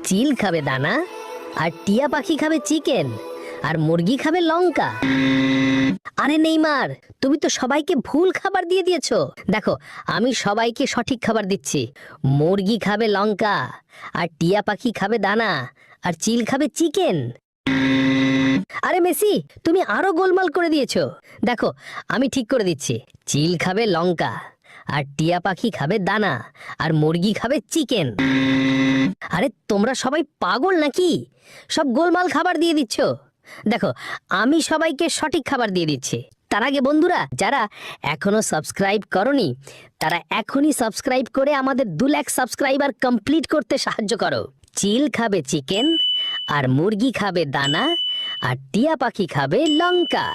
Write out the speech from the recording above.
চিল খাবে দানা, আর টিয়া পাখি খাবে চিকেন, আর মুরগি খাবে লঙ্কা। আরে নেইমার, তুমি তো সবাইকে ভুল খাবার দিয়ে দিয়েছো। দেখো, আমি সবাইকে সঠিক খাবার দিচ্ছি। মুরগি খাবে লঙ্কা, আর টিয়া পাখি খাবে দানা, আর চিল খাবে চিকেন। আরে মেসি, তুমি আরো গোলমাল করে দিয়েছো। দেখো, আমি ঠিক করে দিচ্ছি। চিল খাবে লঙ্কা, আর টিয়া পাখি খাবে দানা, আর মুরগি খাবে চিকেন। আরে তোমরা সবাই পাগল নাকি? সব গোলমাল খাবার দিয়ে দিচ্ছ। দেখো, আমি সবাইকে সঠিক খাবার দিয়ে দিচ্ছি। তার আগে বন্ধুরা, যারা এখনো সাবস্ক্রাইব করনি, তারা এখনই সাবস্ক্রাইব করে আমাদের 2 লাখ সাবস্ক্রাইবার কমপ্লিট করতে সাহায্য করো। চিল খাবে চিকেন, আর মুরগি খাবে দানা, আর টিয়া পাখি খাবে লঙ্কা।